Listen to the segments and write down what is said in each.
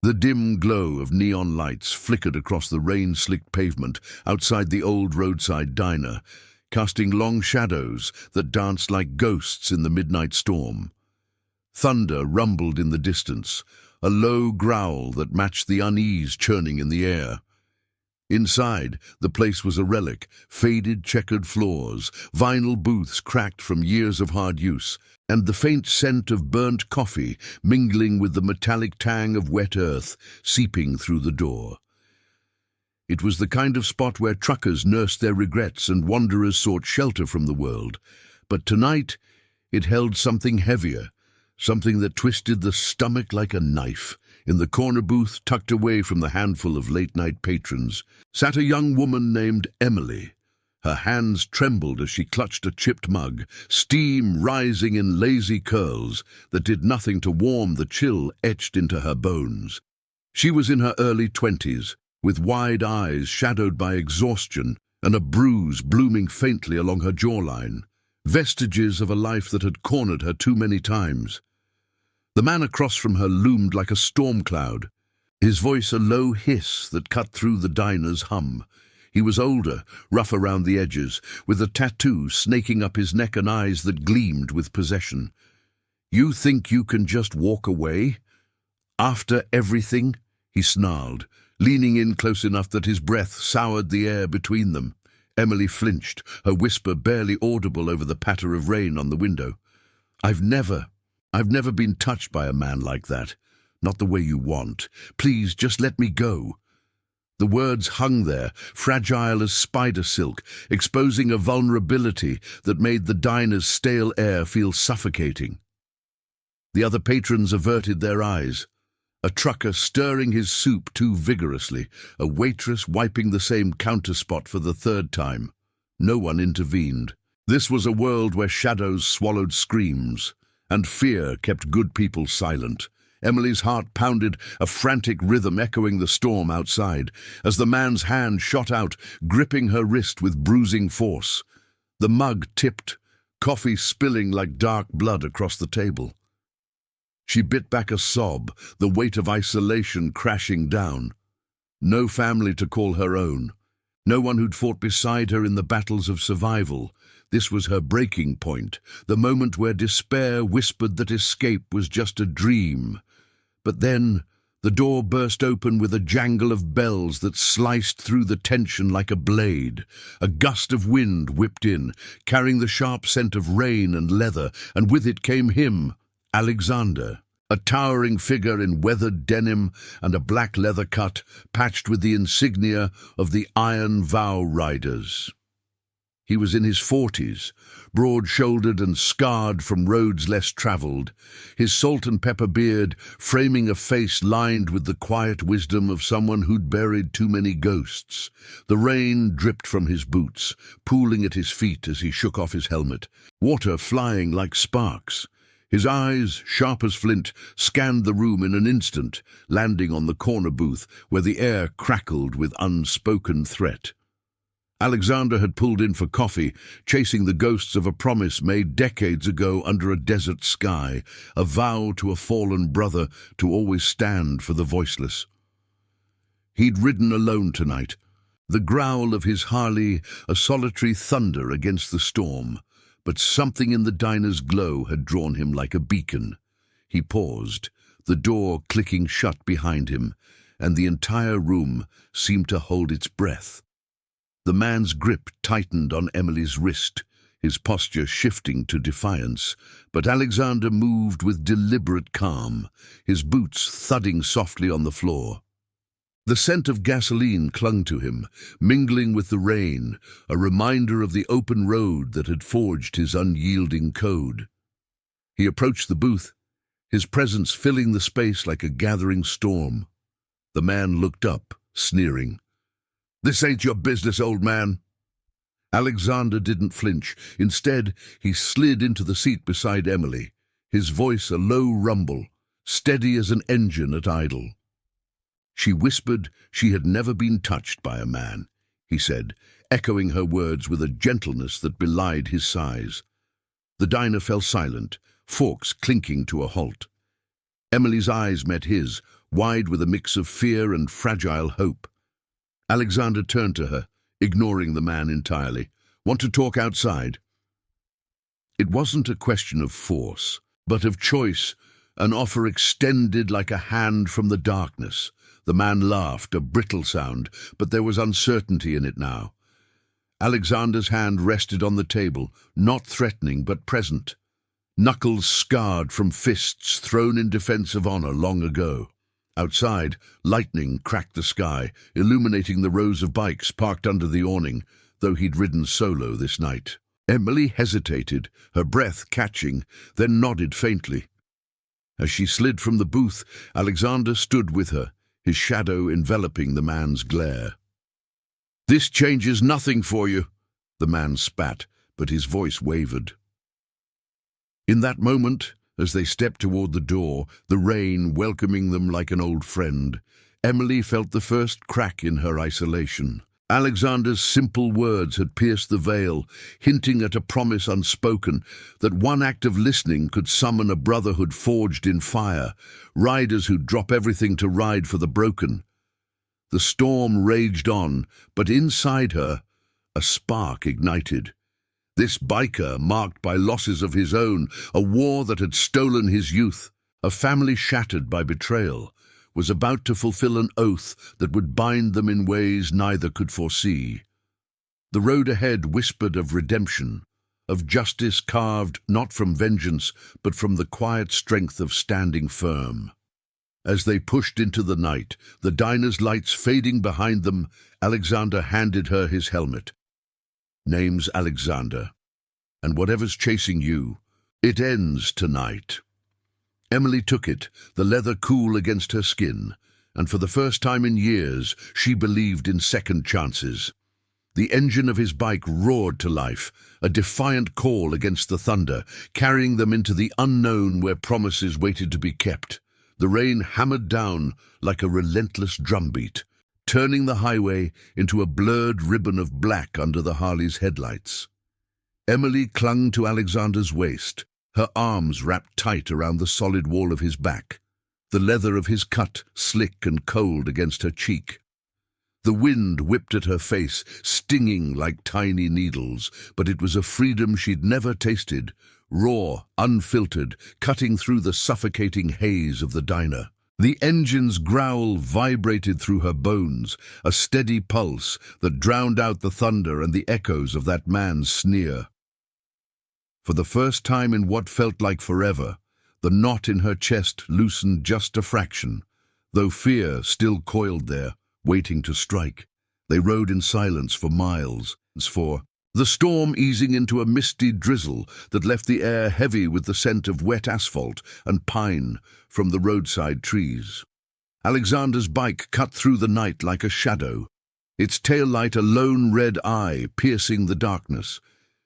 The dim glow of neon lights flickered across the rain-slicked pavement outside the old roadside diner, casting long shadows that danced like ghosts in the midnight storm. Thunder rumbled in the distance, a low growl that matched the unease churning in the air. Inside, the place was a relic: faded, checkered floors, vinyl booths cracked from years of hard use, and the faint scent of burnt coffee mingling with the metallic tang of wet earth seeping through the door. It was the kind of spot where truckers nursed their regrets and wanderers sought shelter from the world. But tonight, it held something heavier, something that twisted the stomach like a knife. In the corner booth, tucked away from the handful of late-night patrons, sat a young woman named Emily. Her hands trembled as she clutched a chipped mug, steam rising in lazy curls that did nothing to warm the chill etched into her bones. She was in her early 20s, with wide eyes shadowed by exhaustion and a bruise blooming faintly along her jawline, vestiges of a life that had cornered her too many times. The man across from her loomed like a storm cloud, his voice a low hiss that cut through the diner's hum. He was older, rough around the edges, with a tattoo snaking up his neck and eyes that gleamed with possession. "You think you can just walk away? After everything?" he snarled, leaning in close enough that his breath soured the air between them. Emily flinched, her whisper barely audible over the patter of rain on the window. I've never been touched by a man like that. Not the way you want. Please, just let me go." The words hung there, fragile as spider silk, exposing a vulnerability that made the diner's stale air feel suffocating. The other patrons averted their eyes. A trucker stirring his soup too vigorously, a waitress wiping the same counter spot for the third time. No one intervened. This was a world where shadows swallowed screams, and fear kept good people silent. Emily's heart pounded, a frantic rhythm echoing the storm outside, as the man's hand shot out, gripping her wrist with bruising force. The mug tipped, coffee spilling like dark blood across the table. She bit back a sob, the weight of isolation crashing down. No family to call her own. No one who'd fought beside her in the battles of survival. This was her breaking point, the moment where despair whispered that escape was just a dream. But then, the door burst open with a jangle of bells that sliced through the tension like a blade. A gust of wind whipped in, carrying the sharp scent of rain and leather, and with it came him, Alexander, a towering figure in weathered denim and a black leather cut patched with the insignia of the Iron Vow Riders. He was in his 40s, broad-shouldered and scarred from roads less travelled, his salt and pepper beard framing a face lined with the quiet wisdom of someone who'd buried too many ghosts. The rain dripped from his boots, pooling at his feet as he shook off his helmet, water flying like sparks. His eyes, sharp as flint, scanned the room in an instant, landing on the corner booth where the air crackled with unspoken threat. Alexander had pulled in for coffee, chasing the ghosts of a promise made decades ago under a desert sky, a vow to a fallen brother to always stand for the voiceless. He'd ridden alone tonight, the growl of his Harley a solitary thunder against the storm, but something in the diner's glow had drawn him like a beacon. He paused, the door clicking shut behind him, and the entire room seemed to hold its breath. The man's grip tightened on Emily's wrist, his posture shifting to defiance, but Alexander moved with deliberate calm, his boots thudding softly on the floor. The scent of gasoline clung to him, mingling with the rain, a reminder of the open road that had forged his unyielding code. He approached the booth, his presence filling the space like a gathering storm. The man looked up, sneering. "This ain't your business, old man." Alexander didn't flinch. Instead, he slid into the seat beside Emily, his voice a low rumble, steady as an engine at idle. She whispered she had never been touched by a man, he said, echoing her words with a gentleness that belied his size. The diner fell silent, forks clinking to a halt. Emily's eyes met his, wide with a mix of fear and fragile hope. Alexander turned to her, ignoring the man entirely. "Want to talk outside?" It wasn't a question of force, but of choice, an offer extended like a hand from the darkness. The man laughed, a brittle sound, but there was uncertainty in it now. Alexander's hand rested on the table, not threatening but present, knuckles scarred from fists thrown in defense of honor long ago. Outside, lightning cracked the sky, illuminating the rows of bikes parked under the awning, though he'd ridden solo this night. Emily hesitated, her breath catching, then nodded faintly. As she slid from the booth, Alexander stood with her, his shadow enveloping the man's glare. "This changes nothing for you," the man spat, but his voice wavered. In that moment, as they stepped toward the door, the rain welcoming them like an old friend, Emily felt the first crack in her isolation. Alexander's simple words had pierced the veil, hinting at a promise unspoken, that one act of listening could summon a brotherhood forged in fire, riders who'd drop everything to ride for the broken. The storm raged on, but inside her, a spark ignited. This biker, marked by losses of his own, a war that had stolen his youth, a family shattered by betrayal, was about to fulfill an oath that would bind them in ways neither could foresee. The road ahead whispered of redemption, of justice carved not from vengeance, but from the quiet strength of standing firm. As they pushed into the night, the diner's lights fading behind them, Alexander handed her his helmet. "Name's Alexander, and whatever's chasing you, it ends tonight." Emily took it, the leather cool against her skin, and for the first time in years she believed in second chances. The engine of his bike roared to life, a defiant call against the thunder, carrying them into the unknown where promises waited to be kept. The rain hammered down like a relentless drumbeat, turning the highway into a blurred ribbon of black under the Harley's headlights. Emily clung to Alexander's waist, her arms wrapped tight around the solid wall of his back, the leather of his cut slick and cold against her cheek. The wind whipped at her face, stinging like tiny needles, but it was a freedom she'd never tasted, raw, unfiltered, cutting through the suffocating haze of the diner. The engine's growl vibrated through her bones, a steady pulse that drowned out the thunder and the echoes of that man's sneer. For the first time in what felt like forever, the knot in her chest loosened just a fraction, though fear still coiled there, waiting to strike. They rode in silence for miles, the storm easing into a misty drizzle that left the air heavy with the scent of wet asphalt and pine from the roadside trees. Alexander's bike cut through the night like a shadow, its taillight a lone red eye piercing the darkness.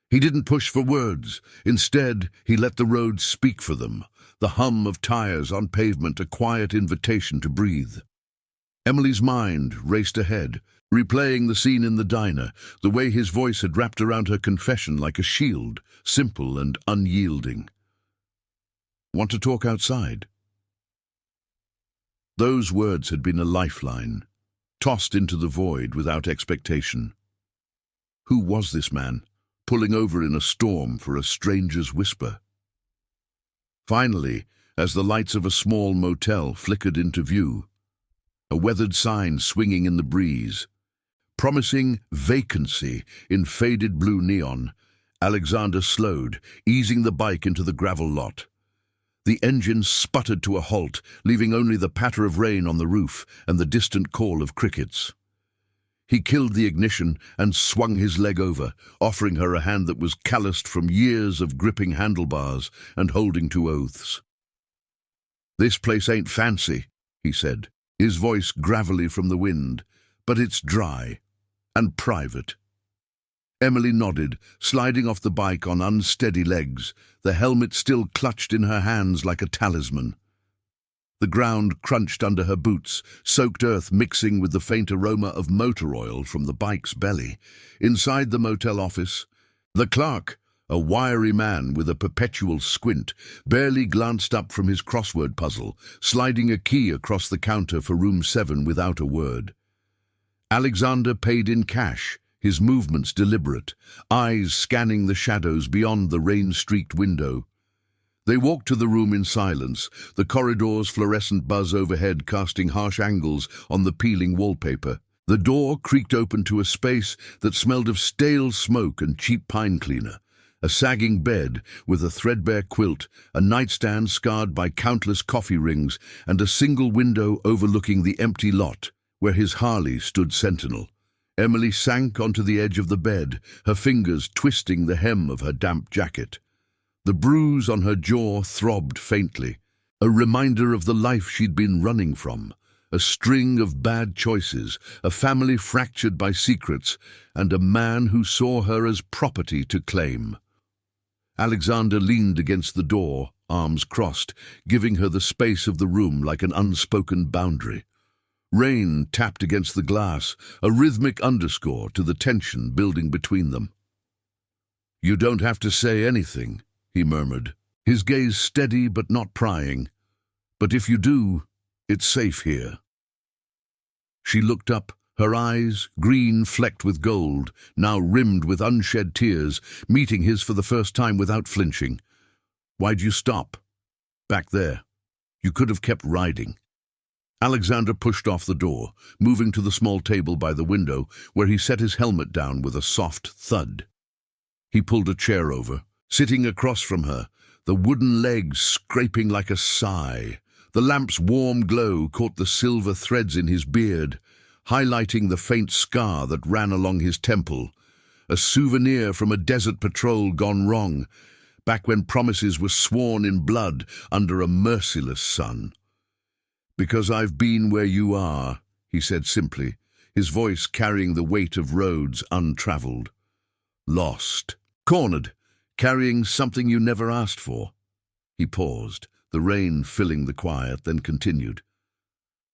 He didn't push for words. Instead, he let the road speak for them, the hum of tires on pavement a quiet invitation to breathe. Emily's mind raced ahead, replaying the scene in the diner, the way his voice had wrapped around her confession like a shield, simple and unyielding. "Want to talk outside?" Those words had been a lifeline, tossed into the void without expectation. Who was this man, pulling over in a storm for a stranger's whisper? Finally, as the lights of a small motel flickered into view, a weathered sign swinging in the breeze, promising vacancy in faded blue neon, Alexander slowed, easing the bike into the gravel lot. The engine sputtered to a halt, leaving only the patter of rain on the roof and the distant call of crickets. He killed the ignition and swung his leg over, offering her a hand that was calloused from years of gripping handlebars and holding to oaths. "This place ain't fancy," he said, his voice gravelly from the wind, "but it's dry and private." Emily nodded, sliding off the bike on unsteady legs, the helmet still clutched in her hands like a talisman. The ground crunched under her boots, soaked earth mixing with the faint aroma of motor oil from the bike's belly. Inside the motel office, the clerk, A wiry man with a perpetual squint barely glanced up from his crossword puzzle, sliding a key across the counter for room 7 without a word. Alexander paid in cash, his movements deliberate, eyes scanning the shadows beyond the rain-streaked window. They walked to the room in silence, the corridor's fluorescent buzz overhead casting harsh angles on the peeling wallpaper. The door creaked open to a space that smelled of stale smoke and cheap pine cleaner. A sagging bed with a threadbare quilt, a nightstand scarred by countless coffee rings, and a single window overlooking the empty lot where his Harley stood sentinel. Emily sank onto the edge of the bed, her fingers twisting the hem of her damp jacket. The bruise on her jaw throbbed faintly, a reminder of the life she'd been running from, a string of bad choices, a family fractured by secrets, and a man who saw her as property to claim. Alexander leaned against the door, arms crossed, giving her the space of the room like an unspoken boundary. Rain tapped against the glass, a rhythmic underscore to the tension building between them. "You don't have to say anything," he murmured, his gaze steady but not prying. "But if you do, it's safe here." She looked up, her eyes, green flecked with gold, now rimmed with unshed tears, meeting his for the first time without flinching. "Why'd you stop?" "Back there. You could have kept riding." Alexander pushed off the door, moving to the small table by the window, where he set his helmet down with a soft thud. He pulled a chair over, sitting across from her, the wooden legs scraping like a sigh. The lamp's warm glow caught the silver threads in his beard, highlighting the faint scar that ran along his temple, a souvenir from a desert patrol gone wrong, back when promises were sworn in blood under a merciless sun. "Because I've been where you are," he said simply, his voice carrying the weight of roads untraveled. "Lost. Cornered. Carrying something you never asked for." He paused, the rain filling the quiet, then continued.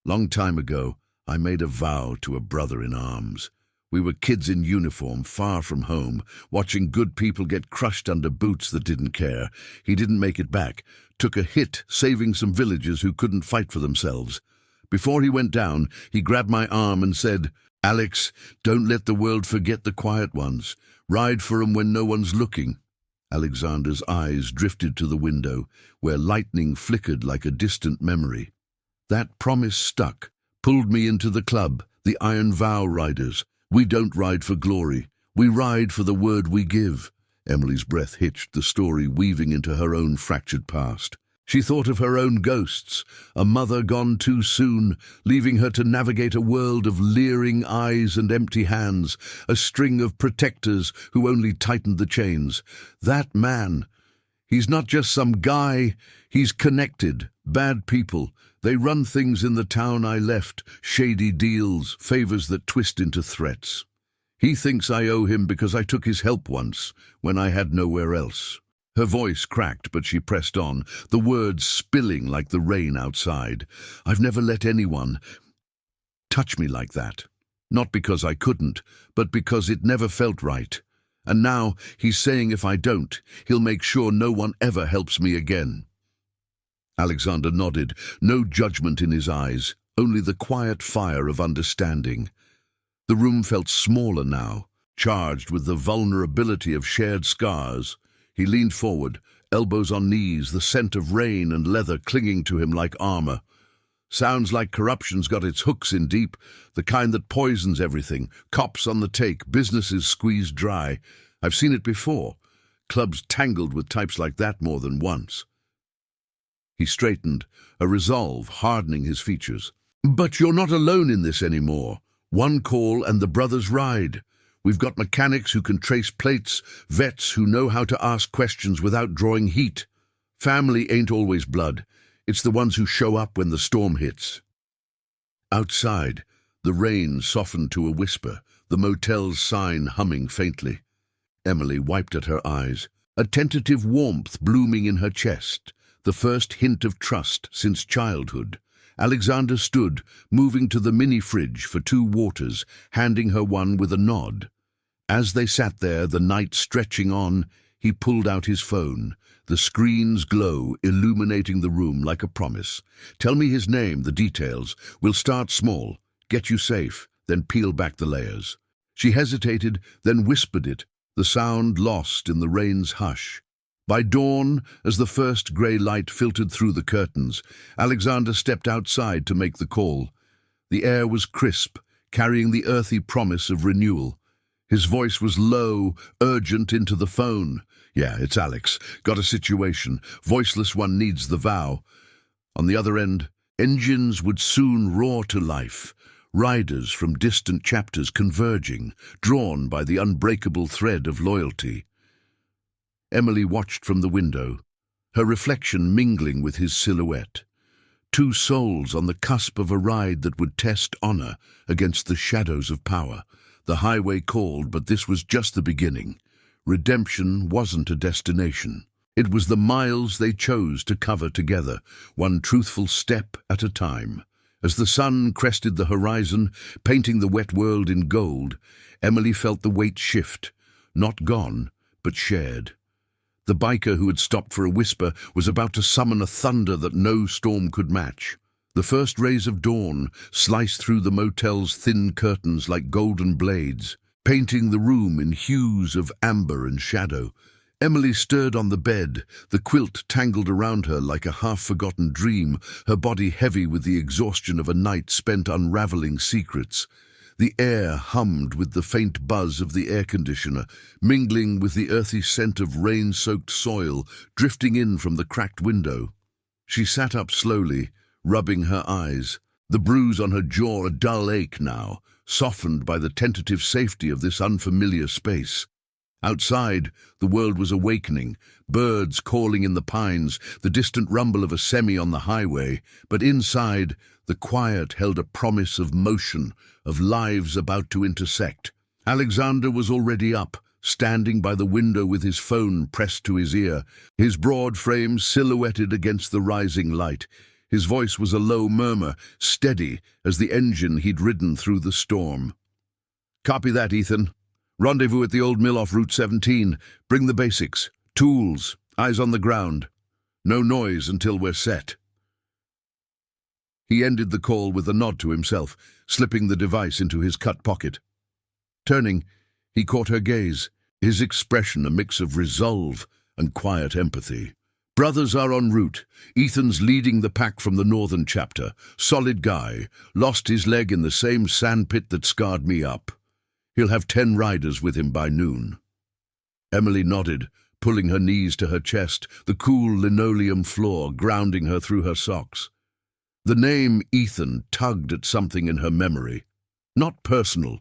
"Long time ago, I made a vow to a brother in arms. We were kids in uniform, far from home, watching good people get crushed under boots that didn't care. He didn't make it back, took a hit saving some villagers who couldn't fight for themselves. Before he went down, he grabbed my arm and said, 'Alex, don't let the world forget the quiet ones. Ride for 'em when no one's looking.'" Alexander's eyes drifted to the window, where lightning flickered like a distant memory. "That promise stuck, pulled me into the club, the Iron Vow Riders. We don't ride for glory. We ride for the word we give." Emily's breath hitched, the story weaving into her own fractured past. She thought of her own ghosts, a mother gone too soon, leaving her to navigate a world of leering eyes and empty hands, a string of protectors who only tightened the chains. That man, he's not just some guy, he's connected. Bad people, they run things in the town I left, shady deals, favors that twist into threats. He thinks I owe him because I took his help once, when I had nowhere else. Her voice cracked, but she pressed on, the words spilling like the rain outside. "I've never let anyone touch me like that. Not because I couldn't, but because it never felt right. And now he's saying if I don't, he'll make sure no one ever helps me again." Alexander nodded, no judgment in his eyes, only the quiet fire of understanding. The room felt smaller now, charged with the vulnerability of shared scars. He leaned forward, elbows on knees, the scent of rain and leather clinging to him like armor. "Sounds like corruption's got its hooks in deep, the kind that poisons everything. Cops on the take, businesses squeezed dry. I've seen it before. Clubs tangled with types like that more than once." He straightened, a resolve hardening his features. "But you're not alone in this anymore. One call and the brothers ride. We've got mechanics who can trace plates, vets who know how to ask questions without drawing heat. Family ain't always blood. It's the ones who show up when the storm hits." Outside, the rain softened to a whisper, the motel's sign humming faintly. Emily wiped at her eyes, a tentative warmth blooming in her chest, the first hint of trust since childhood. Alexander stood, moving to the mini-fridge for 2 waters, handing her one with a nod. As they sat there, the night stretching on, He pulled out his phone. The screen's glow illuminating the room like a promise. "Tell me his name, the details. We'll start small, get you safe, then peel back the layers." She hesitated, then whispered it, the sound lost in the rain's hush. By dawn, as the first grey light filtered through the curtains, Alexander stepped outside to make the call. The air was crisp, carrying the earthy promise of renewal. His voice was low, urgent into the phone. "Yeah, it's Alex. Got a situation. Voiceless one needs the vow." On the other end, engines would soon roar to life. Riders from distant chapters converging, drawn by the unbreakable thread of loyalty. Emily watched from the window, her reflection mingling with his silhouette. Two souls on the cusp of a ride that would test honor against the shadows of power. The highway called, but this was just the beginning. Redemption wasn't a destination. It was the miles they chose to cover together, one truthful step at a time. As the sun crested the horizon, painting the wet world in gold, Emily felt the weight shift, not gone, but shared. The biker who had stopped for a whisper was about to summon a thunder that no storm could match. The first rays of dawn sliced through the motel's thin curtains like golden blades, painting the room in hues of amber and shadow. Emily stirred on the bed, the quilt tangled around her like a half-forgotten dream, her body heavy with the exhaustion of a night spent unraveling secrets. The air hummed with the faint buzz of the air conditioner, mingling with the earthy scent of rain-soaked soil drifting in from the cracked window. She sat up slowly, rubbing her eyes, the bruise on her jaw a dull ache now, softened by the tentative safety of this unfamiliar space. Outside, the world was awakening, birds calling in the pines, the distant rumble of a semi on the highway, but inside, the quiet held a promise of motion, of lives about to intersect. Alexander was already up, standing by the window with his phone pressed to his ear, his broad frame silhouetted against the rising light. His voice was a low murmur, steady as the engine he'd ridden through the storm. "Copy that, Ethan. Rendezvous at the old mill off Route 17. Bring the basics. Tools. Eyes on the ground. No noise until we're set." He ended the call with a nod to himself, slipping the device into his cut pocket. Turning, he caught her gaze, his expression a mix of resolve and quiet empathy. "Brothers are en route. Ethan's leading the pack from the northern chapter. Solid guy. Lost his leg in the same sandpit that scarred me up. He'll have 10 riders with him by noon." Emily nodded, pulling her knees to her chest, the cool linoleum floor grounding her through her socks. The name Ethan tugged at something in her memory. Not personal,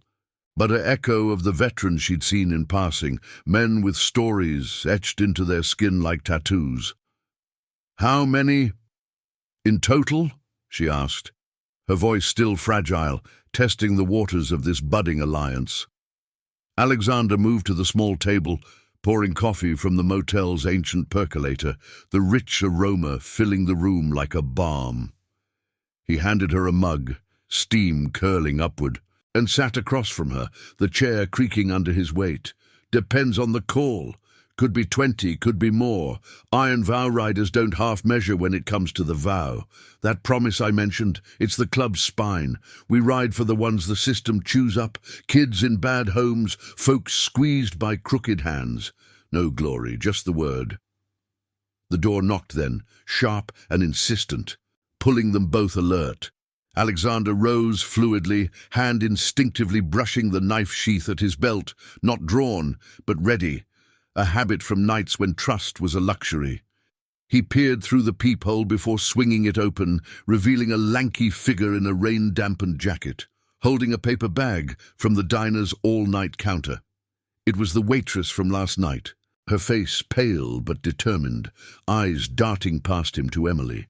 but an echo of the veterans she'd seen in passing, men with stories etched into their skin like tattoos. "How many in total?" she asked, her voice still fragile, testing the waters of this budding alliance. Alexander moved to the small table, pouring coffee from the motel's ancient percolator, the rich aroma filling the room like a balm. He handed her a mug, steam curling upward, and sat across from her, the chair creaking under his weight. "Depends on the call. Could be 20, could be more. Iron vow riders don't half-measure when it comes to the vow. That promise I mentioned, it's the club's spine. We ride for the ones the system chews up, kids in bad homes, folks squeezed by crooked hands. No glory, just the word." The door knocked then, sharp and insistent, pulling them both alert. Alexander rose fluidly, hand instinctively brushing the knife sheath at his belt, not drawn, but ready. A habit from nights when trust was a luxury. He peered through the peephole before swinging it open, revealing a lanky figure in a rain-dampened jacket, holding a paper bag from the diner's all-night counter. It was the waitress from last night, her face pale but determined, eyes darting past him to Emily.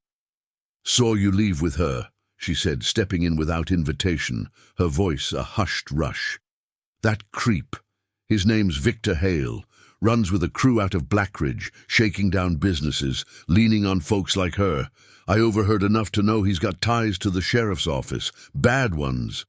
"Saw you leave with her," she said, stepping in without invitation, her voice a hushed rush. "That creep. His name's Victor Hale. Runs with a crew out of Blackridge, shaking down businesses, leaning on folks like her. I overheard enough to know he's got ties to the sheriff's office, bad ones."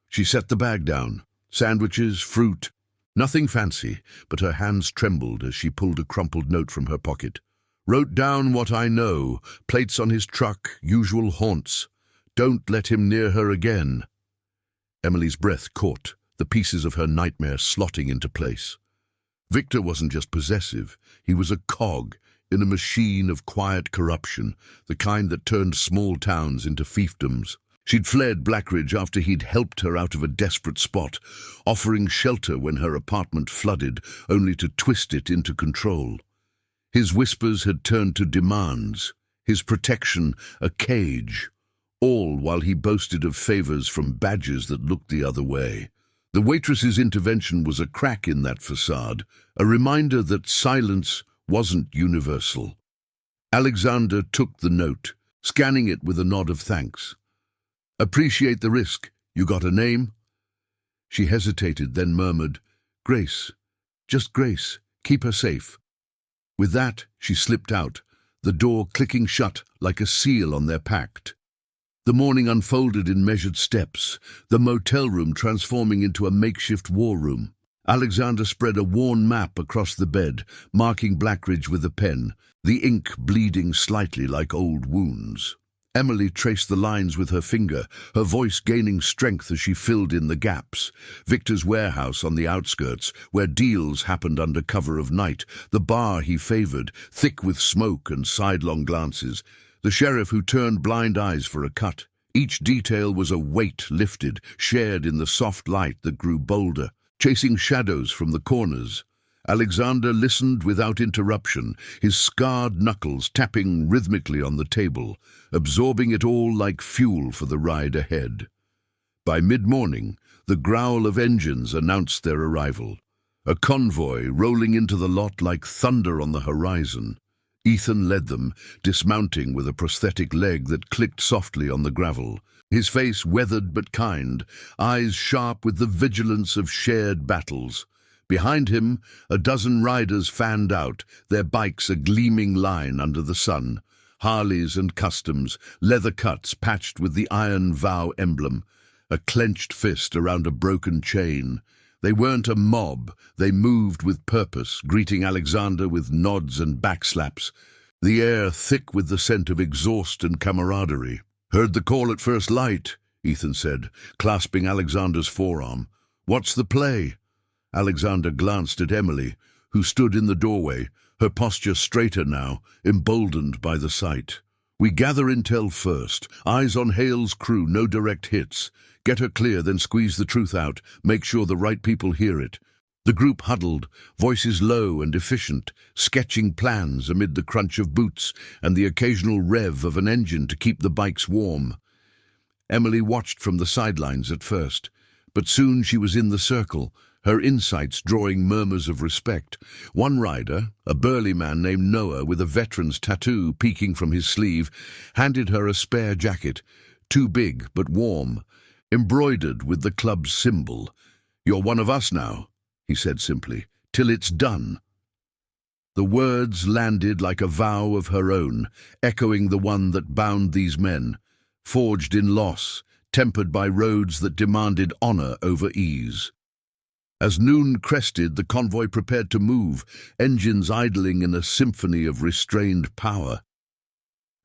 She set the bag down. Sandwiches, fruit. Nothing fancy, but her hands trembled as she pulled a crumpled note from her pocket. Wrote down what I know, plates on his truck, usual haunts. Don't let him near her again. Emily's breath caught, the pieces of her nightmare slotting into place. Victor wasn't just possessive, he was a cog in a machine of quiet corruption, the kind that turned small towns into fiefdoms. She'd fled Blackridge after he'd helped her out of a desperate spot, offering shelter when her apartment flooded, only to twist it into control. His whispers had turned to demands, his protection a cage, all while he boasted of favors from badges that looked the other way. The waitress's intervention was a crack in that facade, a reminder that silence wasn't universal. Alexander took the note, scanning it with a nod of thanks. Appreciate the risk. You got a name? She hesitated, then murmured, Grace. Just Grace. Keep her safe. With that, she slipped out, the door clicking shut like a seal on their pact. The morning unfolded in measured steps, the motel room transforming into a makeshift war room. Alexander spread a worn map across the bed, marking Blackridge with a pen, the ink bleeding slightly like old wounds. Emily traced the lines with her finger, her voice gaining strength as she filled in the gaps. Victor's warehouse on the outskirts, where deals happened under cover of night, the bar he favored, thick with smoke and sidelong glances, the sheriff who turned blind eyes for a cut. Each detail was a weight lifted, shared in the soft light that grew bolder, chasing shadows from the corners. Alexander listened without interruption, his scarred knuckles tapping rhythmically on the table, absorbing it all like fuel for the ride ahead. By mid-morning, the growl of engines announced their arrival, a convoy rolling into the lot like thunder on the horizon. Ethan led them, dismounting with a prosthetic leg that clicked softly on the gravel, his face weathered but kind, eyes sharp with the vigilance of shared battles. Behind him, a dozen riders fanned out, their bikes a gleaming line under the sun. Harleys and customs, leather cuts patched with the Iron Vow emblem, a clenched fist around a broken chain. They weren't a mob, they moved with purpose, greeting Alexander with nods and backslaps, the air thick with the scent of exhaust and camaraderie. Heard the call at first light, Ethan said, clasping Alexander's forearm. What's the play? Alexander glanced at Emily, who stood in the doorway, her posture straighter now, emboldened by the sight. We gather intel first, eyes on Hale's crew, no direct hits. Get her clear, then squeeze the truth out, make sure the right people hear it. The group huddled, voices low and efficient, sketching plans amid the crunch of boots and the occasional rev of an engine to keep the bikes warm. Emily watched from the sidelines at first, but soon she was in the circle, her insights drawing murmurs of respect. One rider, a burly man named Noah with a veteran's tattoo peeking from his sleeve, handed her a spare jacket, too big but warm, embroidered with the club's symbol. You're one of us now, he said simply, till it's done. The words landed like a vow of her own, echoing the one that bound these men, forged in loss, tempered by roads that demanded honor over ease. As noon crested, the convoy prepared to move, engines idling in a symphony of restrained power.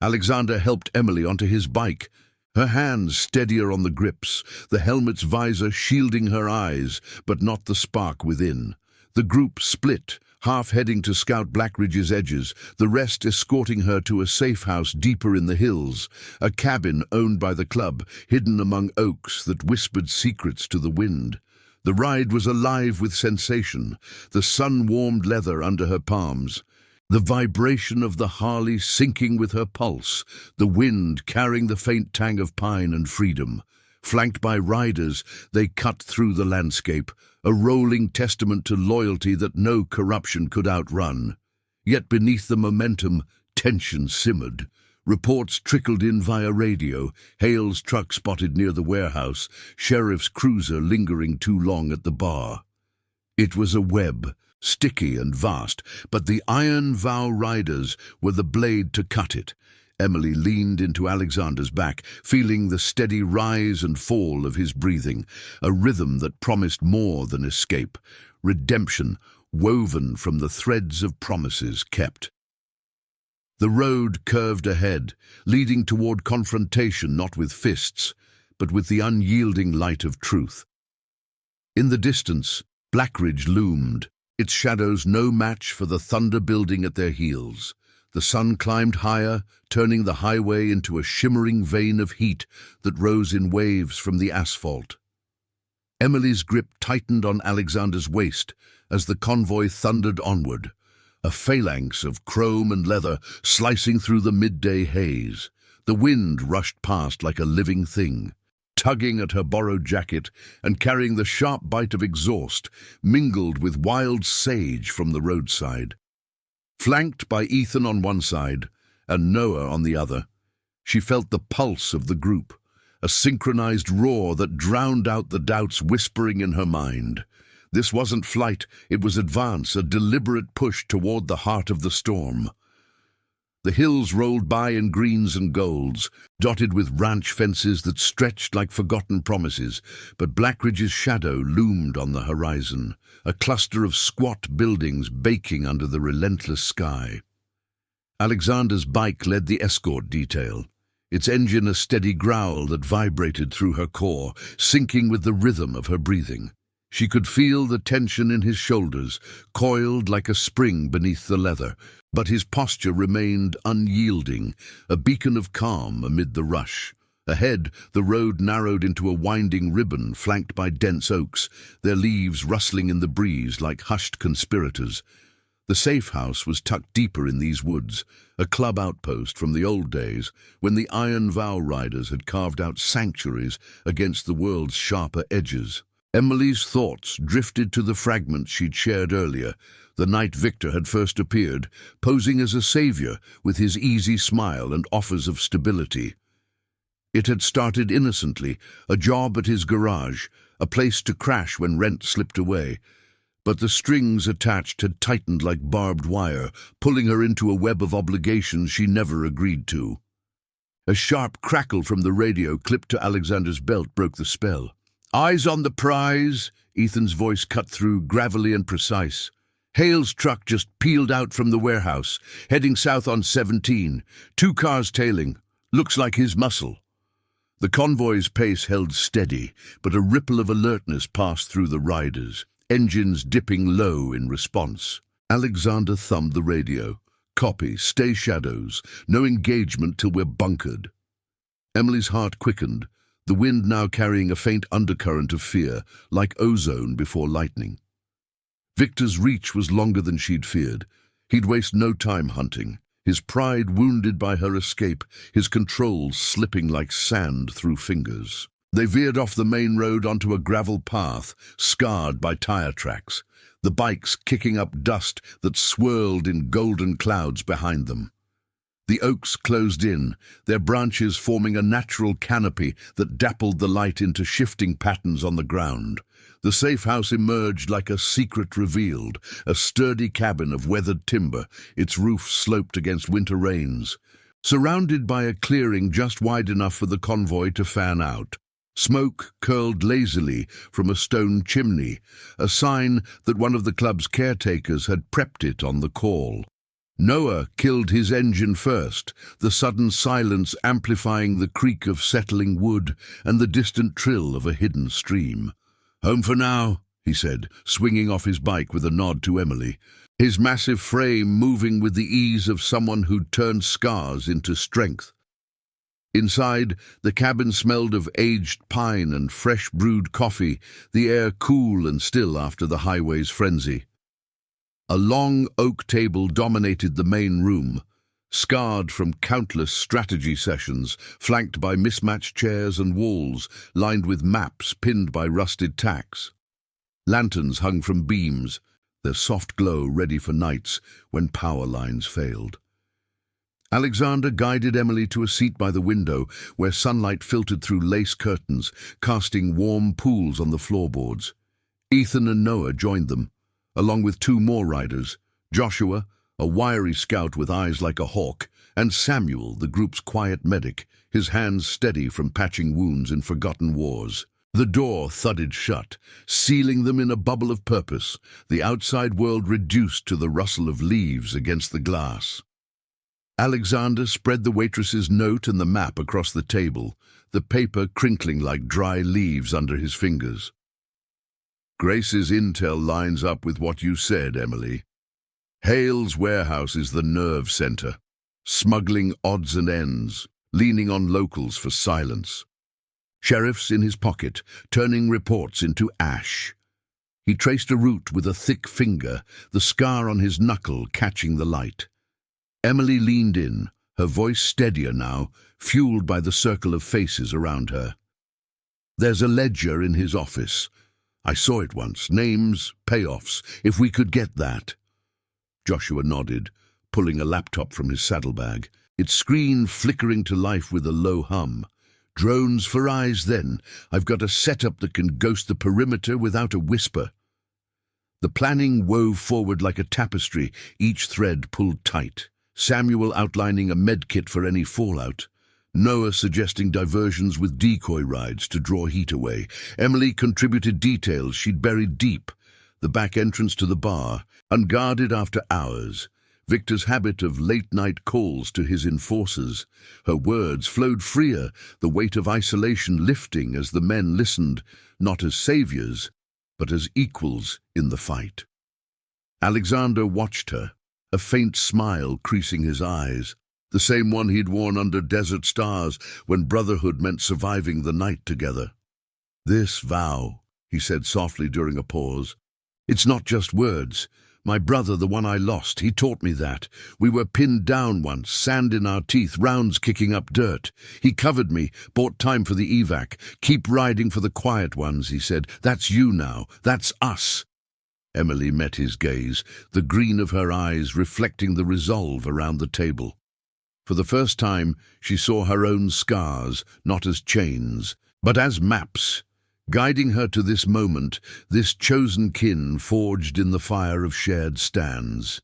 Alexander helped Emily onto his bike, her hands steadier on the grips, the helmet's visor shielding her eyes, but not the spark within. The group split, half heading to scout Blackridge's edges, the rest escorting her to a safe house deeper in the hills, a cabin owned by the club, hidden among oaks that whispered secrets to the wind. The ride was alive with sensation, the sun-warmed leather under her palms, the vibration of the Harley syncing with her pulse, the wind carrying the faint tang of pine and freedom. Flanked by riders, they cut through the landscape, a rolling testament to loyalty that no corruption could outrun. Yet beneath the momentum, tension simmered. Reports trickled in via radio, Hale's truck spotted near the warehouse, sheriff's cruiser lingering too long at the bar. It was a web, sticky and vast, but the Iron Vow riders were the blade to cut it. Emily leaned into Alexander's back, feeling the steady rise and fall of his breathing, a rhythm that promised more than escape, redemption woven from the threads of promises kept. The road curved ahead, leading toward confrontation not with fists, but with the unyielding light of truth. In the distance, Blackridge loomed, its shadows no match for the thunder building at their heels. The sun climbed higher, turning the highway into a shimmering vein of heat that rose in waves from the asphalt. Emily's grip tightened on Alexander's waist as the convoy thundered onward, a phalanx of chrome and leather slicing through the midday haze. The wind rushed past like a living thing, tugging at her borrowed jacket and carrying the sharp bite of exhaust mingled with wild sage from the roadside. Flanked by Ethan on one side and Noah on the other, she felt the pulse of the group, a synchronized roar that drowned out the doubts whispering in her mind. This wasn't flight, it was advance, a deliberate push toward the heart of the storm. The hills rolled by in greens and golds, dotted with ranch fences that stretched like forgotten promises, but Blackridge's shadow loomed on the horizon, a cluster of squat buildings baking under the relentless sky. Alexander's bike led the escort detail, its engine a steady growl that vibrated through her core, syncing with the rhythm of her breathing. She could feel the tension in his shoulders, coiled like a spring beneath the leather, but his posture remained unyielding, a beacon of calm amid the rush. Ahead, the road narrowed into a winding ribbon flanked by dense oaks, their leaves rustling in the breeze like hushed conspirators. The safe house was tucked deeper in these woods, a club outpost from the old days when the Iron Vow riders had carved out sanctuaries against the world's sharper edges. Emily's thoughts drifted to the fragments she'd shared earlier, the night Victor had first appeared, posing as a savior with his easy smile and offers of stability. It had started innocently, a job at his garage, a place to crash when rent slipped away. But the strings attached had tightened like barbed wire, pulling her into a web of obligations she never agreed to. A sharp crackle from the radio clipped to Alexander's belt broke the spell. "Eyes on the prize," Ethan's voice cut through, gravelly and precise. "Hale's truck just peeled out from the warehouse, heading south on 17. 2 cars tailing. Looks like his muscle." The convoy's pace held steady, but a ripple of alertness passed through the riders, engines dipping low in response. Alexander thumbed the radio. "Copy, stay shadows. No engagement till we're bunkered." Emily's heart quickened, the wind now carrying a faint undercurrent of fear, like ozone before lightning. Victor's reach was longer than she'd feared. He'd waste no time hunting, his pride wounded by her escape, his control slipping like sand through fingers. They veered off the main road onto a gravel path, scarred by tire tracks, the bikes kicking up dust that swirled in golden clouds behind them. The oaks closed in, their branches forming a natural canopy that dappled the light into shifting patterns on the ground. The safe house emerged like a secret revealed, a sturdy cabin of weathered timber, its roof sloped against winter rains. Surrounded by a clearing just wide enough for the convoy to fan out, smoke curled lazily from a stone chimney, a sign that one of the club's caretakers had prepped it on the call. Noah killed his engine first, the sudden silence amplifying the creak of settling wood and the distant trill of a hidden stream. "Home for now," he said, swinging off his bike with a nod to Emily, his massive frame moving with the ease of someone who'd turned scars into strength. Inside, the cabin smelled of aged pine and fresh brewed coffee, the air cool and still after the highway's frenzy. A long oak table dominated the main room, scarred from countless strategy sessions, flanked by mismatched chairs and walls lined with maps pinned by rusted tacks. Lanterns hung from beams, their soft glow ready for nights when power lines failed. Alexander guided Emily to a seat by the window where sunlight filtered through lace curtains, casting warm pools on the floorboards. Ethan and Noah joined them, along with 2 more riders, Joshua, a wiry scout with eyes like a hawk, and Samuel, the group's quiet medic, his hands steady from patching wounds in forgotten wars. The door thudded shut, sealing them in a bubble of purpose, the outside world reduced to the rustle of leaves against the glass. Alexander spread the waitress's note and the map across the table, the paper crinkling like dry leaves under his fingers. "Grace's intel lines up with what you said, Emily. Hale's warehouse is the nerve center, smuggling odds and ends, leaning on locals for silence. Sheriff's in his pocket, turning reports into ash." He traced a route with a thick finger, the scar on his knuckle catching the light. Emily leaned in, her voice steadier now, fueled by the circle of faces around her. "There's a ledger in his office. I saw it once. Names, payoffs. If we could get that." Joshua nodded, pulling a laptop from his saddlebag, its screen flickering to life with a low hum. "Drones for eyes, then. I've got a setup that can ghost the perimeter without a whisper." The planning wove forward like a tapestry, each thread pulled tight. Samuel outlining a medkit for any fallout. Noah suggesting diversions with decoy rides to draw heat away. Emily contributed details she'd buried deep. The back entrance to the bar, unguarded after hours. Victor's habit of late-night calls to his enforcers. Her words flowed freer, the weight of isolation lifting as the men listened, not as saviors, but as equals in the fight. Alexander watched her, a faint smile creasing his eyes, the same one he'd worn under desert stars when brotherhood meant surviving the night together. "This vow," he said softly during a pause, "it's not just words. My brother, the one I lost, he taught me that. We were pinned down once, sand in our teeth, rounds kicking up dirt. He covered me, bought time for the evac. Keep riding for the quiet ones," he said. "That's you now. That's us." Emily met his gaze, the green of her eyes reflecting the resolve around the table. For the first time, she saw her own scars, not as chains, but as maps, guiding her to this moment, this chosen kin forged in the fire of shared stands.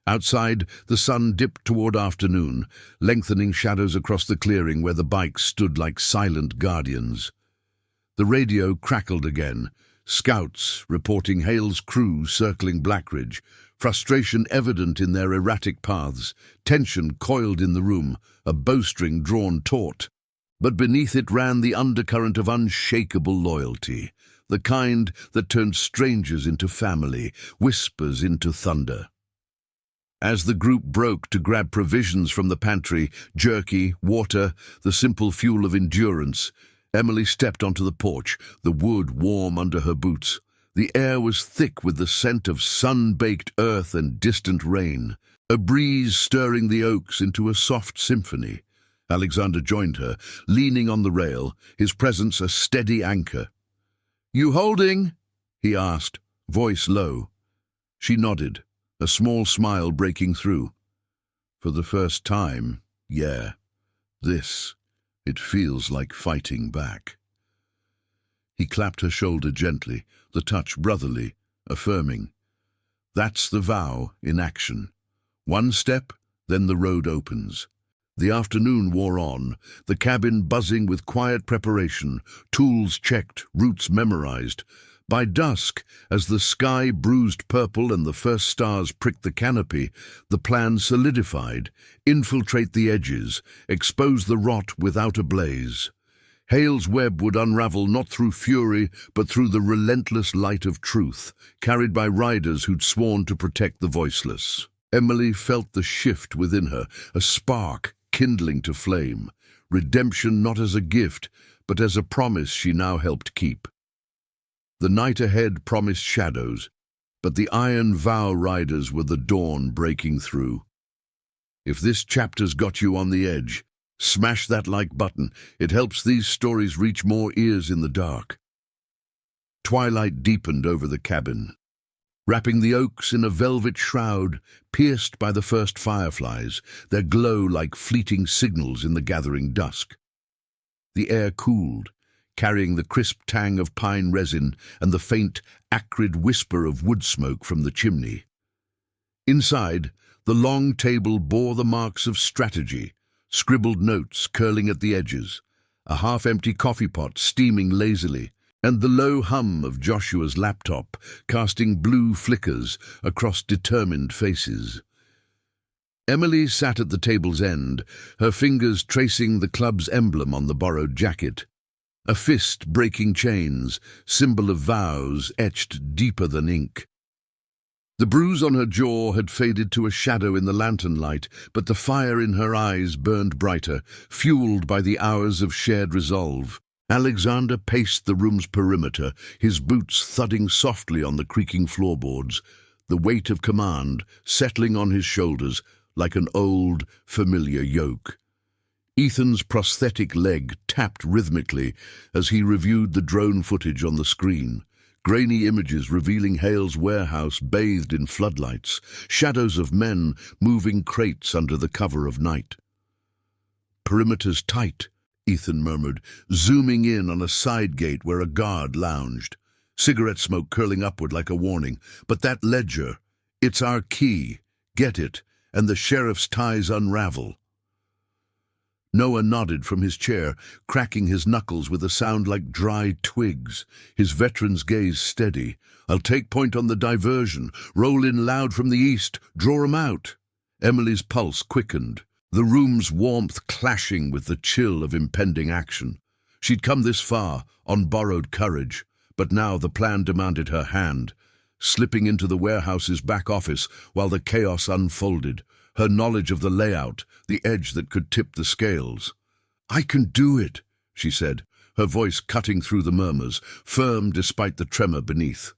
Outside, the sun dipped toward afternoon, lengthening shadows across the clearing where the bikes stood like silent guardians. The radio crackled again, scouts reporting Hale's crew circling Blackridge, frustration evident in their erratic paths, tension coiled in the room, a bowstring drawn taut. But beneath it ran the undercurrent of unshakable loyalty, the kind that turned strangers into family, whispers into thunder. As the group broke to grab provisions from the pantry, jerky, water, the simple fuel of endurance, Emily stepped onto the porch, the wood warm under her boots. The air was thick with the scent of sun-baked earth and distant rain, a breeze stirring the oaks into a soft symphony. Alexander joined her, leaning on the rail, his presence a steady anchor. "You holding?" he asked, voice low. She nodded, a small smile breaking through. "For the first time, yeah. It feels like fighting back." He clapped her shoulder gently, the touch brotherly, affirming. That's the vow in action. One step, then the road opens. The afternoon wore on, the cabin buzzing with quiet preparation, tools checked, routes memorized. By dusk, as the sky bruised purple and the first stars pricked the canopy, the plan solidified: infiltrate the edges, expose the rot without a blaze. Hale's web would unravel not through fury, but through the relentless light of truth, carried by riders who'd sworn to protect the voiceless. Emily felt the shift within her, a spark kindling to flame, redemption not as a gift, but as a promise she now helped keep. The night ahead promised shadows, but the iron vow riders were the dawn breaking through. If this chapter's got you on the edge, smash that like button. It helps these stories reach more ears in the dark. Twilight deepened over the cabin, wrapping the oaks in a velvet shroud, pierced by the first fireflies, their glow like fleeting signals in the gathering dusk. The air cooled, carrying the crisp tang of pine resin and the faint, acrid whisper of wood smoke from the chimney. Inside, The long table bore the marks of strategy, scribbled notes curling at the edges, a half-empty coffee pot steaming lazily, and the low hum of Joshua's laptop casting blue flickers across determined faces. Emily sat at the table's end, her fingers tracing the club's emblem on the borrowed jacket. A fist breaking chains, symbol of vows etched deeper than ink. The bruise on her jaw had faded to a shadow in the lantern light, but the fire in her eyes burned brighter, fueled by the hours of shared resolve. Alexander paced the room's perimeter, his boots thudding softly on the creaking floorboards, the weight of command settling on his shoulders like an old, familiar yoke. Ethan's prosthetic leg tapped rhythmically as he reviewed the drone footage on the screen. Grainy images revealing Hale's warehouse bathed in floodlights, shadows of men moving crates under the cover of night. "Perimeter's tight," Ethan murmured, zooming in on a side gate where a guard lounged. Cigarette smoke curling upward like a warning. "But that ledger, it's our key. Get it, and the sheriff's ties unravel." Noah nodded from his chair, cracking his knuckles with a sound like dry twigs, his veteran's gaze steady. "I'll take point on the diversion. Roll in loud from the east. Draw 'em out." Emily's pulse quickened, the room's warmth clashing with the chill of impending action. She'd come this far, on borrowed courage, but now the plan demanded her hand. Slipping into the warehouse's back office while the chaos unfolded, her knowledge of the layout, the edge that could tip the scales. "I can do it," she said, her voice cutting through the murmurs, firm despite the tremor beneath.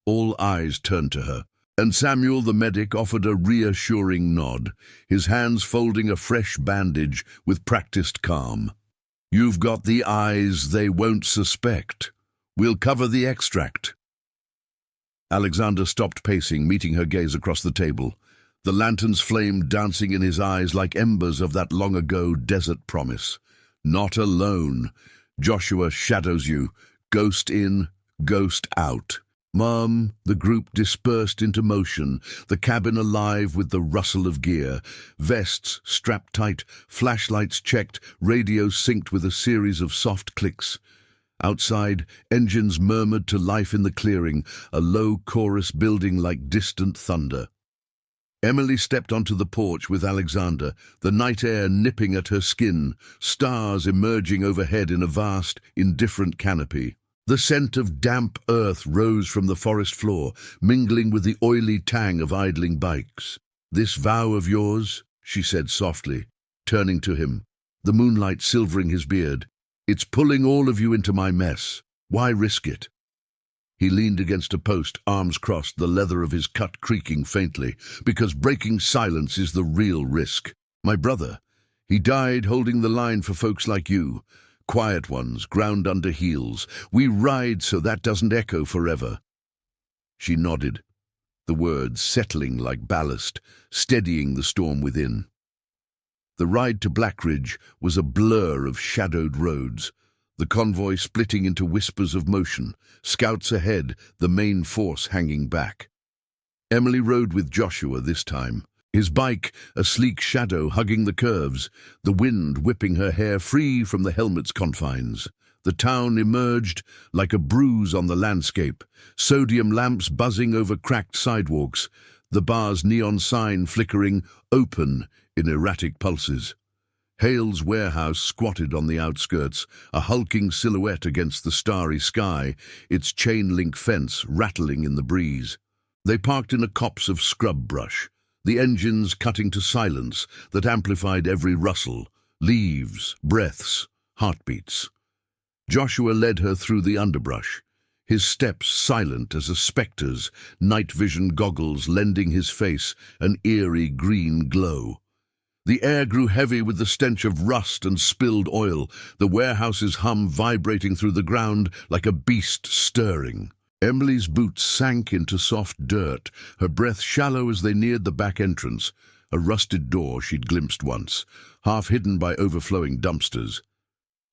All eyes turned to her, and Samuel the medic offered a reassuring nod, his hands folding a fresh bandage with practiced calm. "You've got the eyes they won't suspect. We'll cover the extract." Alexander stopped pacing, meeting her gaze across the table, the lantern's flame dancing in his eyes like embers of that long-ago desert promise. "Not alone. Joshua shadows you. Ghost in, ghost out." "Mom," the group dispersed into motion, the cabin alive with the rustle of gear. Vests strapped tight, flashlights checked, radios synced with a series of soft clicks. Outside, engines murmured to life in the clearing, a low chorus building like distant thunder. Emily stepped onto the porch with Alexander, the night air nipping at her skin, stars emerging overhead in a vast, indifferent canopy. The scent of damp earth rose from the forest floor, mingling with the oily tang of idling bikes. "This vow of yours," she said softly, turning to him, the moonlight silvering his beard, "it's pulling all of you into my mess. Why risk it?" He leaned against a post, arms crossed, the leather of his cut creaking faintly. "Because breaking silence is the real risk. My brother, he died holding the line for folks like you. Quiet ones, ground under heels. We ride so that doesn't echo forever." She nodded, the words settling like ballast, steadying the storm within. The ride to Blackridge was a blur of shadowed roads, the convoy splitting into whispers of motion, scouts ahead, the main force hanging back. Emily rode with Joshua this time, his bike a sleek shadow hugging the curves, the wind whipping her hair free from the helmet's confines. The town emerged like a bruise on the landscape, sodium lamps buzzing over cracked sidewalks, the bar's neon sign flickering, open in erratic pulses. Hale's warehouse squatted on the outskirts, a hulking silhouette against the starry sky, its chain-link fence rattling in the breeze. They parked in a copse of scrub brush, the engines cutting to silence that amplified every rustle, leaves, breaths, heartbeats. Joshua led her through the underbrush, his steps silent as a spectre's, night vision goggles lending his face an eerie green glow. The air grew heavy with the stench of rust and spilled oil, the warehouse's hum vibrating through the ground like a beast stirring. Emily's boots sank into soft dirt, her breath shallow as they neared the back entrance, a rusted door she'd glimpsed once, half hidden by overflowing dumpsters.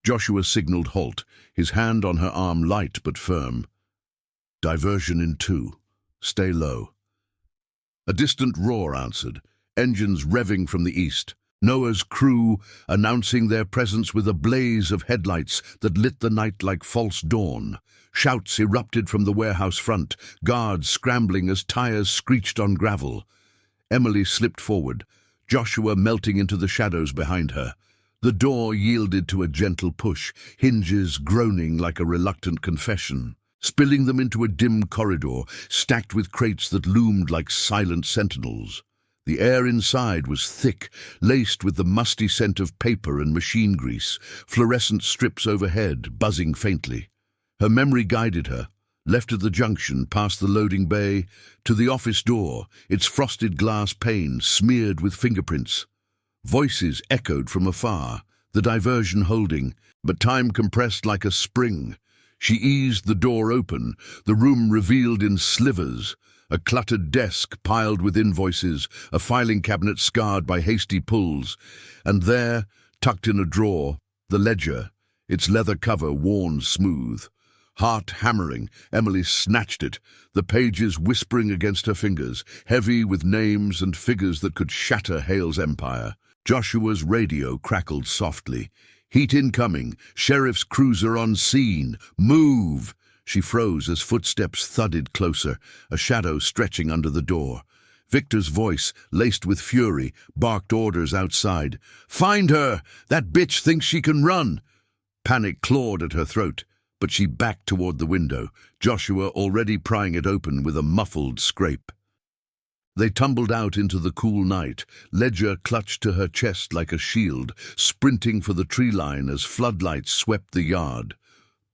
Joshua signaled halt, his hand on her arm light but firm. "Diversion in 2. Stay low." A distant roar answered, engines revving from the east. Noah's crew announcing their presence with a blaze of headlights that lit the night like false dawn. Shouts erupted from the warehouse front, guards scrambling as tires screeched on gravel. Emily slipped forward, Joshua melting into the shadows behind her. The door yielded to a gentle push, hinges groaning like a reluctant confession, spilling them into a dim corridor, stacked with crates that loomed like silent sentinels. The air inside was thick, laced with the musty scent of paper and machine grease, fluorescent strips overhead, buzzing faintly. Her memory guided her, left at the junction, past the loading bay, to the office door, its frosted glass pane smeared with fingerprints. Voices echoed from afar, the diversion holding, but time compressed like a spring. She eased the door open, the room revealed in slivers. A cluttered desk piled with invoices, a filing cabinet scarred by hasty pulls, and there, tucked in a drawer, the ledger, its leather cover worn smooth. Heart hammering, Emily snatched it, the pages whispering against her fingers, heavy with names and figures that could shatter Hale's empire. Joshua's radio crackled softly. Heat incoming, sheriff's cruiser on scene, move! She froze as footsteps thudded closer, a shadow stretching under the door. Victor's voice, laced with fury, barked orders outside. Find her! That bitch thinks she can run! Panic clawed at her throat, but she backed toward the window, Joshua already prying it open with a muffled scrape. They tumbled out into the cool night, ledger clutched to her chest like a shield, sprinting for the tree line as floodlights swept the yard.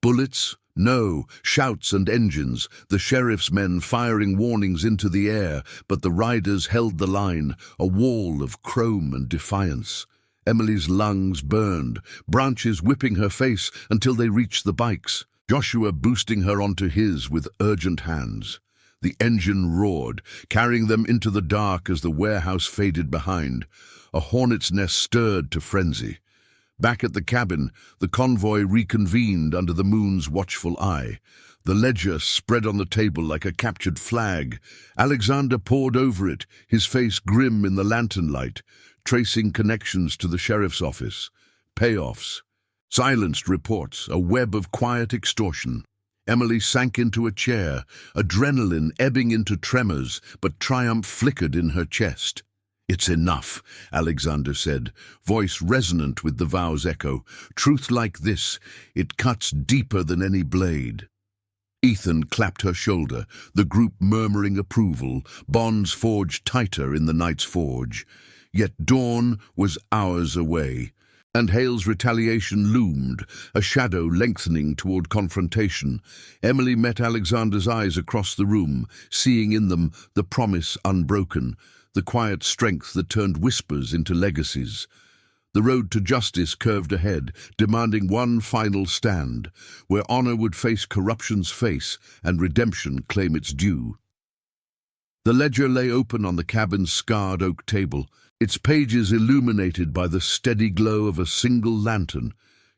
Bullets? No, shouts and engines, the sheriff's men firing warnings into the air, but the riders held the line, a wall of chrome and defiance. Emily's lungs burned, branches whipping her face until they reached the bikes, Joshua boosting her onto his with urgent hands. The engine roared, carrying them into the dark as the warehouse faded behind. A hornet's nest stirred to frenzy. Back at the cabin, the convoy reconvened under the moon's watchful eye. The ledger spread on the table like a captured flag. Alexander pored over it, his face grim in the lantern light, tracing connections to the sheriff's office. Payoffs. Silenced reports, a web of quiet extortion. Emily sank into a chair, adrenaline ebbing into tremors, but triumph flickered in her chest. It's enough, Alexander said, voice resonant with the vow's echo. Truth like this, it cuts deeper than any blade. Ethan clapped her shoulder, the group murmuring approval, bonds forged tighter in the night's forge. Yet dawn was hours away, and Hale's retaliation loomed, a shadow lengthening toward confrontation. Emily met Alexander's eyes across the room, seeing in them the promise unbroken, the quiet strength that turned whispers into legacies. The road to justice curved ahead, demanding one final stand, where honor would face corruption's face and redemption claim its due. The ledger lay open on the cabin's scarred oak table, its pages illuminated by the steady glow of a single lantern,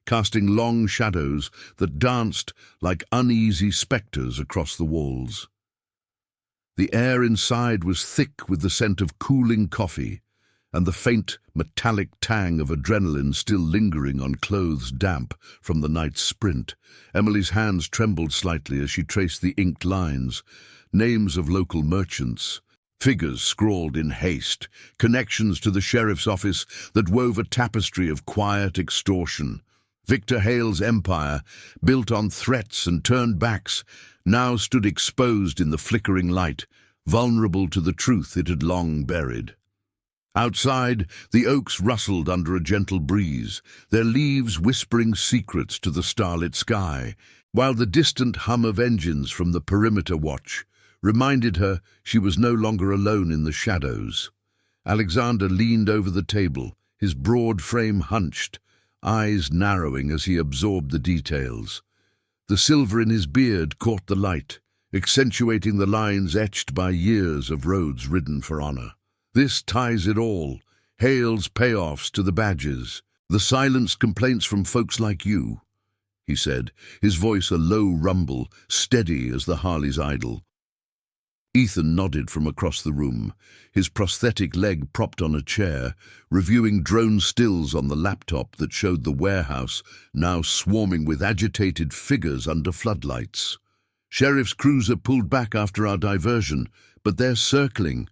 casting long shadows that danced like uneasy specters across the walls. The air inside was thick with the scent of cooling coffee, and the faint, metallic tang of adrenaline still lingering on clothes damp from the night's sprint. Emily's hands trembled slightly as she traced the inked lines, names of local merchants, figures scrawled in haste, connections to the sheriff's office that wove a tapestry of quiet extortion. Victor Hale's empire, built on threats and turned backs, now stood exposed in the flickering light, vulnerable to the truth it had long buried. Outside, the oaks rustled under a gentle breeze, their leaves whispering secrets to the starlit sky, while the distant hum of engines from the perimeter watch reminded her she was no longer alone in the shadows. Alexander leaned over the table, his broad frame hunched, eyes narrowing as he absorbed the details. The silver in his beard caught the light, accentuating the lines etched by years of roads ridden for honor. This ties it all, Hale's payoffs to the badges, the silenced complaints from folks like you, he said, his voice a low rumble, steady as the Harley's idol. Ethan nodded from across the room, his prosthetic leg propped on a chair, reviewing drone stills on the laptop that showed the warehouse now swarming with agitated figures under floodlights. Sheriff's cruiser pulled back after our diversion, but they're circling.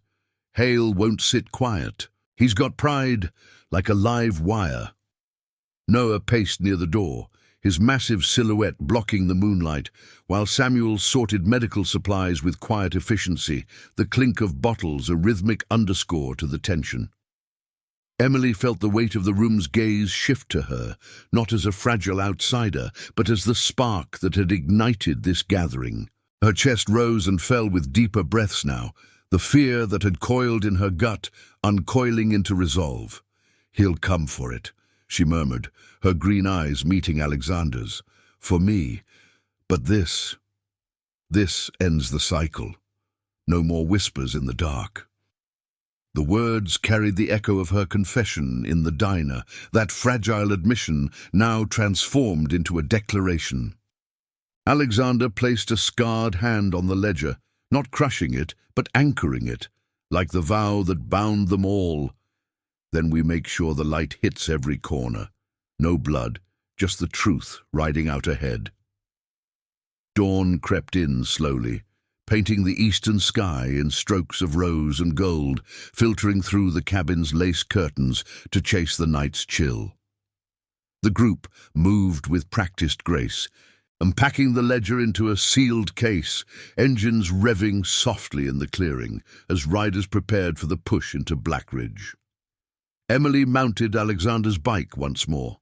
Hale won't sit quiet. He's got pride like a live wire. Noah paced near the door, his massive silhouette blocking the moonlight, while Samuel sorted medical supplies with quiet efficiency, the clink of bottles a rhythmic underscore to the tension. Emily felt the weight of the room's gaze shift to her, not as a fragile outsider, but as the spark that had ignited this gathering. Her chest rose and fell with deeper breaths now, the fear that had coiled in her gut uncoiling into resolve. "He'll come for it," she murmured, her green eyes meeting Alexander's. "For me. But this ends the cycle. No more whispers in the dark." The words carried the echo of her confession in the diner, that fragile admission now transformed into a declaration. Alexander placed a scarred hand on the ledger, not crushing it, but anchoring it, like the vow that bound them all. "Then we make sure the light hits every corner. No blood, just the truth riding out ahead." Dawn crept in slowly, painting the eastern sky in strokes of rose and gold, filtering through the cabin's lace curtains to chase the night's chill. The group moved with practiced grace, unpacking the ledger into a sealed case, engines revving softly in the clearing as riders prepared for the push into Blackridge. Emily mounted Alexander's bike once more,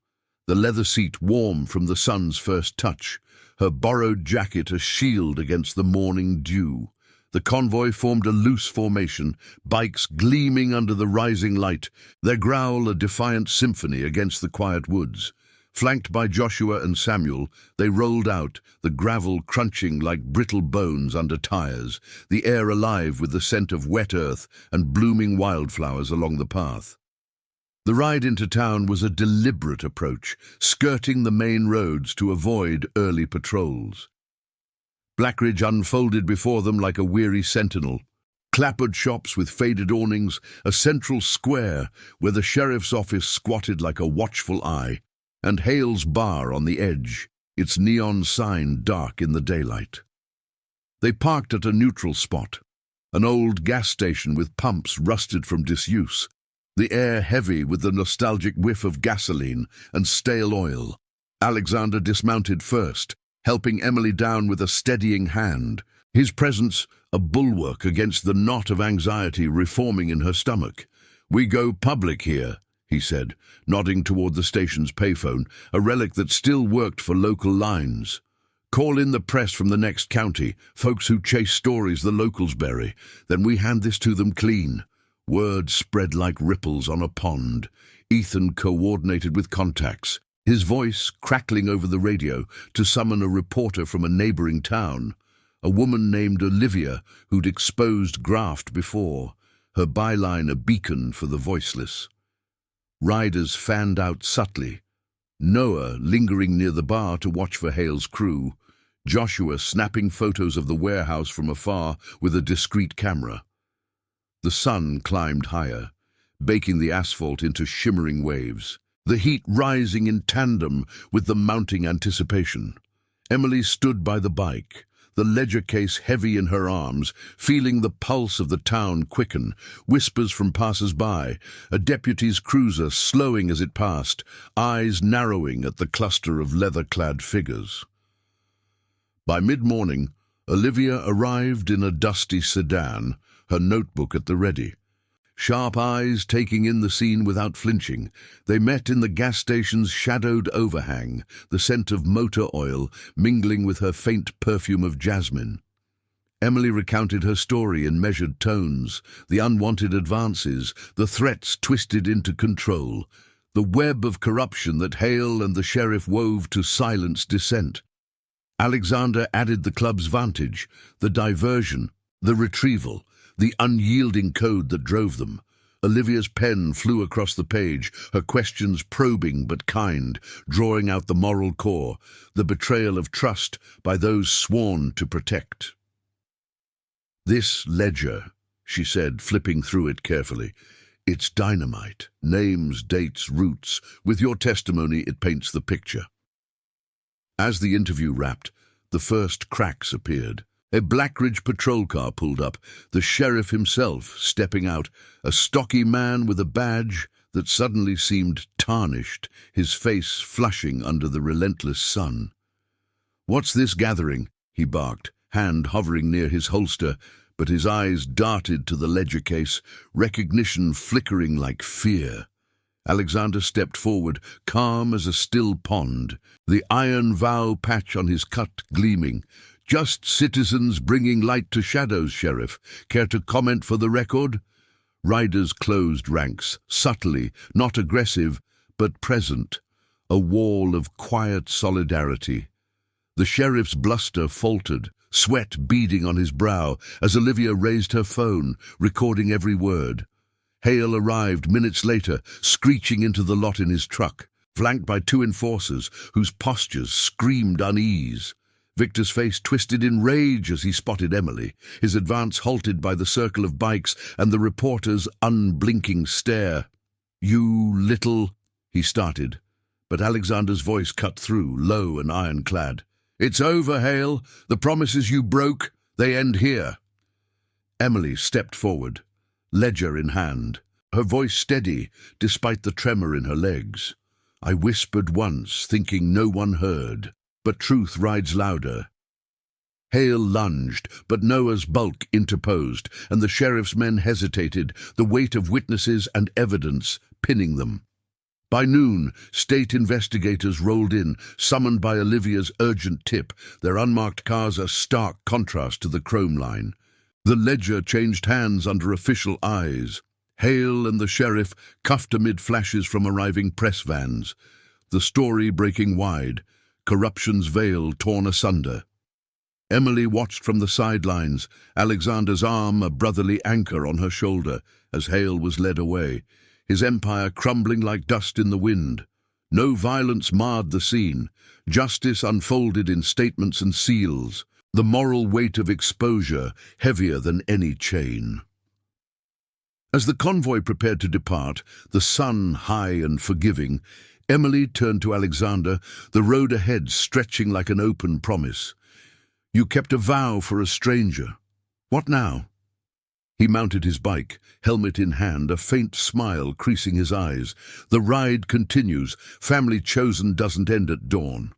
the leather seat warm from the sun's first touch, her borrowed jacket a shield against the morning dew. The convoy formed a loose formation, bikes gleaming under the rising light, their growl a defiant symphony against the quiet woods. Flanked by Joshua and Samuel, they rolled out, the gravel crunching like brittle bones under tires, the air alive with the scent of wet earth and blooming wildflowers along the path. The ride into town was a deliberate approach, skirting the main roads to avoid early patrols. Blackridge unfolded before them like a weary sentinel. Clapboard shops with faded awnings, a central square where the sheriff's office squatted like a watchful eye, and Hale's bar on the edge, its neon sign dark in the daylight. They parked at a neutral spot, an old gas station with pumps rusted from disuse, the air heavy with the nostalgic whiff of gasoline and stale oil. Alexander dismounted first, helping Emily down with a steadying hand, his presence a bulwark against the knot of anxiety reforming in her stomach. "We go public here," he said, nodding toward the station's payphone, a relic that still worked for local lines. "Call in the press from the next county, folks who chase stories the locals bury. Then we hand this to them clean." Word spread like ripples on a pond. Ethan coordinated with contacts, his voice crackling over the radio to summon a reporter from a neighboring town, a woman named Olivia who'd exposed graft before, her byline a beacon for the voiceless. Riders fanned out subtly, Noah lingering near the bar to watch for Hale's crew, Joshua snapping photos of the warehouse from afar with a discreet camera. The sun climbed higher, baking the asphalt into shimmering waves, the heat rising in tandem with the mounting anticipation. Emily stood by the bike, the ledger case heavy in her arms, feeling the pulse of the town quicken, whispers from passers-by, a deputy's cruiser slowing as it passed, eyes narrowing at the cluster of leather-clad figures. By mid-morning, Olivia arrived in a dusty sedan, her notebook at the ready. Sharp eyes taking in the scene without flinching, they met in the gas station's shadowed overhang, the scent of motor oil mingling with her faint perfume of jasmine. Emily recounted her story in measured tones, the unwanted advances, the threats twisted into control, the web of corruption that Hale and the sheriff wove to silence dissent. Alexander added the club's vantage, the diversion, the retrieval, the unyielding code that drove them. Olivia's pen flew across the page, her questions probing but kind, drawing out the moral core, the betrayal of trust by those sworn to protect. "This ledger," she said, flipping through it carefully. "It's dynamite. Names, dates, routes. With your testimony, it paints the picture." As the interview wrapped, the first cracks appeared. A Blackridge patrol car pulled up, the sheriff himself stepping out, a stocky man with a badge that suddenly seemed tarnished, his face flushing under the relentless sun. "What's this gathering?" he barked, hand hovering near his holster, but his eyes darted to the ledger case, recognition flickering like fear. Alexander stepped forward, calm as a still pond, the iron vow patch on his cut gleaming. "Just citizens bringing light to shadows, Sheriff. Care to comment for the record?" Riders closed ranks, subtly, not aggressive, but present, a wall of quiet solidarity. The sheriff's bluster faltered, sweat beading on his brow as Olivia raised her phone, recording every word. Hale arrived minutes later, screeching into the lot in his truck, flanked by two enforcers whose postures screamed unease. Victor's face twisted in rage as he spotted Emily, his advance halted by the circle of bikes and the reporter's unblinking stare. "You little—" he started, but Alexander's voice cut through, low and ironclad. "It's over, Hale. The promises you broke, they end here." Emily stepped forward, ledger in hand, her voice steady despite the tremor in her legs. "I whispered once, thinking no one heard, but truth rides louder." Hale lunged, but Noah's bulk interposed, and the sheriff's men hesitated, the weight of witnesses and evidence pinning them. By noon, state investigators rolled in, summoned by Olivia's urgent tip, their unmarked cars a stark contrast to the chrome line. The ledger changed hands under official eyes. Hale and the sheriff cuffed amid flashes from arriving press vans. The story breaking wide, corruption's veil torn asunder. Emily watched from the sidelines, Alexander's arm a brotherly anchor on her shoulder, as Hale was led away, his empire crumbling like dust in the wind. No violence marred the scene. Justice unfolded in statements and seals, the moral weight of exposure heavier than any chain. As the convoy prepared to depart, the sun high and forgiving, Emily turned to Alexander, the road ahead stretching like an open promise. "You kept a vow for a stranger. What now?" He mounted his bike, helmet in hand, a faint smile creasing his eyes. "The ride continues. Family chosen doesn't end at dawn."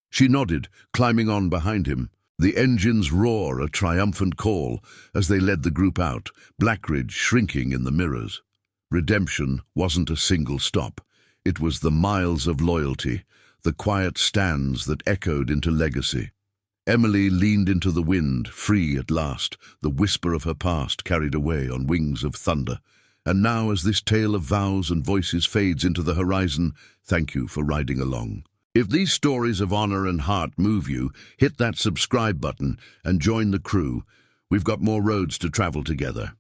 She nodded, climbing on behind him. The engine's roar a triumphant call as they led the group out, Blackridge shrinking in the mirrors. Redemption wasn't a single stop. It was the miles of loyalty, the quiet stands that echoed into legacy. Emily leaned into the wind, free at last, the whisper of her past carried away on wings of thunder. And now, as this tale of vows and voices fades into the horizon, thank you for riding along. If these stories of honor and heart move you, hit that subscribe button and join the crew. We've got more roads to travel together.